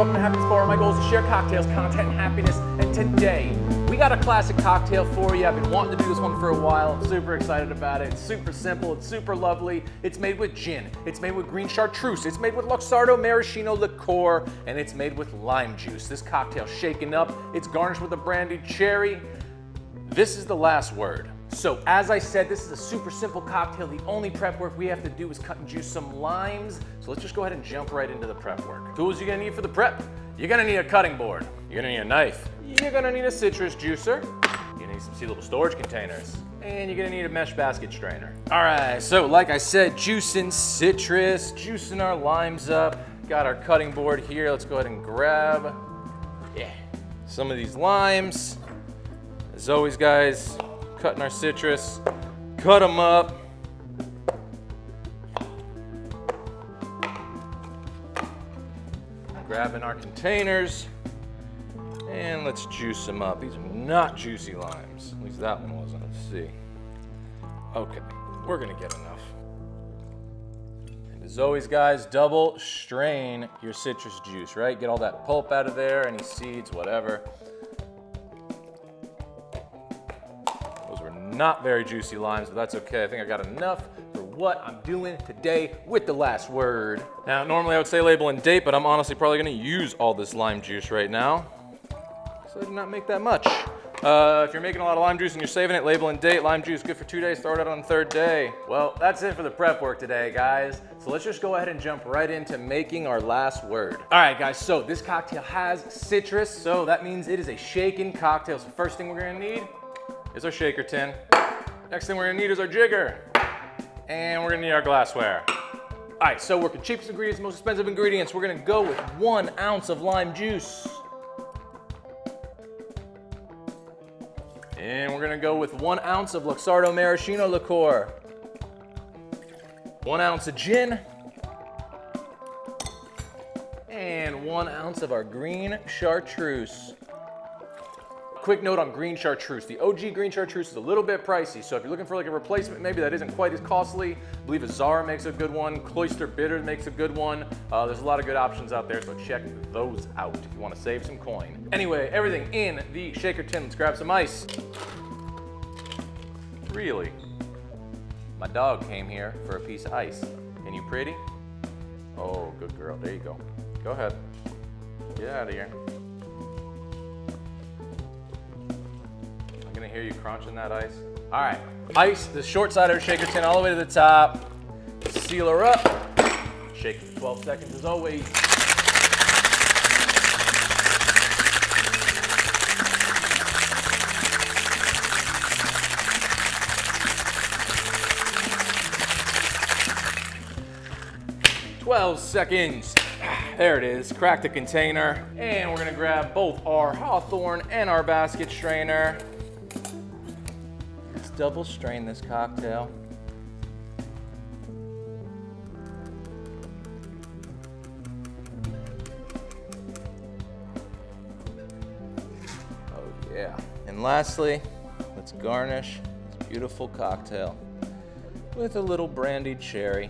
welcome to Happiness Bar. My goal is to share cocktails, content, and happiness. And today, we got a classic cocktail for you. I've been wanting to do this one for a while. I'm super excited about it. It's super simple, it's super lovely. It's made with gin, it's made with green chartreuse, it's made with Luxardo Maraschino Liqueur, and it's made with lime juice. This cocktail shaken up, it's garnished with a brandied cherry. This is the last word. So as I said, this is a super simple cocktail. The only prep work we have to do is cut and juice some limes. So let's just go ahead and jump right into the prep work. Tools you're gonna need for the prep. You're gonna need a cutting board. You're gonna need a knife. You're gonna need a citrus juicer. You're gonna need some sealable storage containers. And you're gonna need a mesh basket strainer. All right, so like I said, juicing citrus, juicing our limes up. Got our cutting board here. Let's go ahead and grab some of these limes. As always, guys, cutting our citrus, cut them up. Grabbing our containers, and let's juice them up. These are not juicy limes. At least that one wasn't. Let's see. Okay, we're gonna get enough. And as always, guys, double strain your citrus juice, right? Get all that pulp out of there, any seeds, whatever. Not very juicy limes, but that's okay. I think I got enough for what I'm doing today with the last word. Now, normally I would say label and date, but I'm honestly probably gonna use all this lime juice right now. So I did not make that much. If you're making a lot of lime juice and you're saving it, label and date. Lime juice good for 2 days, throw it out on the 3rd day. Well, that's it for the prep work today, guys. So let's just go ahead and jump right into making our last word. All right, guys, so this cocktail has citrus, so that means it is a shaken cocktail. So first thing we're gonna need is our shaker tin. Next thing we're gonna need is our jigger. And we're gonna need our glassware. All right, so working cheapest ingredients, most expensive ingredients. We're gonna go with 1 ounce of lime juice. And we're gonna go with 1 ounce of Luxardo Maraschino Liqueur. 1 ounce of gin. And 1 ounce of our green chartreuse. Quick note on green chartreuse. The OG green chartreuse is a little bit pricey, so if you're looking for like a replacement, maybe that isn't quite as costly. I believe Azara makes a good one. Cloister Bitter makes a good one. There's a lot of good options out there, so check those out if you want to save some coin. Anyway, everything in the shaker tin. Let's grab some ice. Really? My dog came here for a piece of ice. And you pretty? Oh, good girl. There you go. Go ahead. Get out of here. Gonna hear you crunching that ice. All right, ice the short side of her shaker tin all the way to the top. Seal her up. Shake for 12 seconds as always. Seconds. There it is. Crack the container, and we're gonna grab both our Hawthorne and our basket strainer. Double strain this cocktail. Oh yeah. And lastly, let's garnish this beautiful cocktail with a little brandied cherry.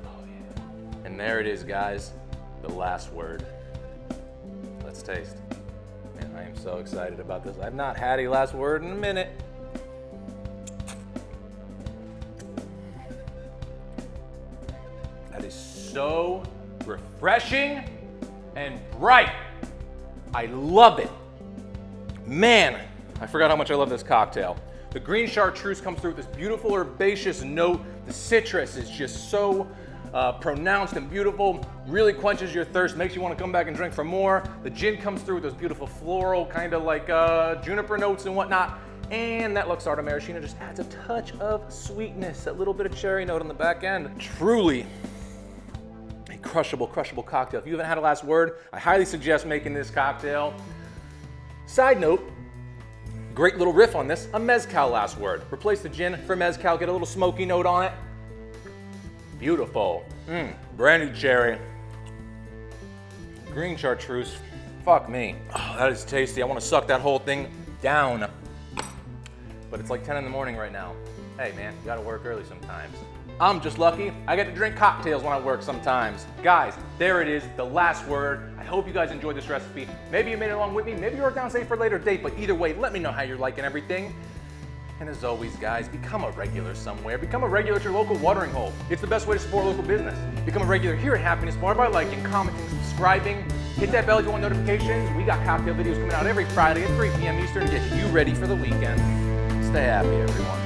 Oh yeah. And there it is, guys, the last word. Let's taste. Man, I am so excited about this. I've not had a last word in a minute. That is so refreshing and bright. I love it. Man, I forgot how much I love this cocktail. The green chartreuse comes through with this beautiful herbaceous note. The citrus is just so pronounced and beautiful, really quenches your thirst, makes you want to come back and drink for more. The gin comes through with those beautiful floral, kind of like juniper notes and whatnot. And that Luxardo Maraschino just adds a touch of sweetness, that little bit of cherry note on the back end. Truly a crushable cocktail. If you haven't had a last word, I highly suggest making this cocktail. Side note, great little riff on this, a Mezcal last word. Replace the gin for Mezcal, get a little smoky note on it. Beautiful. Brandied cherry. Green chartreuse. Fuck me. Oh, that is tasty. I want to suck that whole thing down. But it's like 10 in the morning right now. Hey man, you gotta work early sometimes. I'm just lucky I get to drink cocktails when I work sometimes. Guys, there it is, the last word. I hope you guys enjoyed this recipe. Maybe you made it along with me, maybe you wrote down save for a later date, but either way, let me know how you're liking everything. And as always, guys, become a regular somewhere. Become a regular at your local watering hole. It's the best way to support local business. Become a regular here at Happiness Bar by liking, commenting, subscribing. Hit that bell if you want notifications. We got cocktail videos coming out every Friday at 3 p.m. Eastern to get you ready for the weekend. Stay happy, everyone.